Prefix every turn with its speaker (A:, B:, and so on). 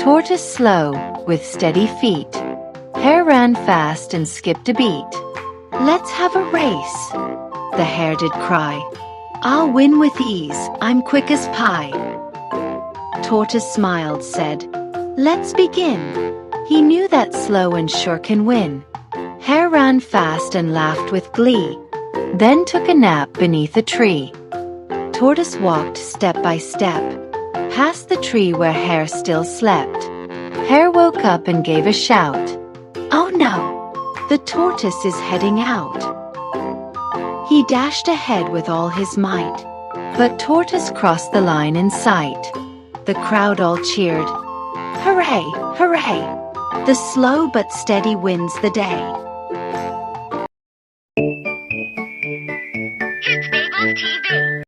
A: Tortoise slow, with steady feet. Hare ran fast and skipped a beat. "Let's have a race," the hare did cry. "I'll win with ease, I'm quick as pie." Tortoise smiled, said, "Let's begin." He knew that slow and sure can win. Hare ran fast and laughed with glee, then took a nap beneath a tree. Tortoise walked step by step, past the tree where Hare still slept. Hare woke up and gave a shout. "Oh no, the tortoise is heading out." He dashed ahead with all his might, but Tortoise crossed the line in sight. The crowd all cheered, "Hooray, hooray! The slow but steady wins the day."
B: It's Fables TV.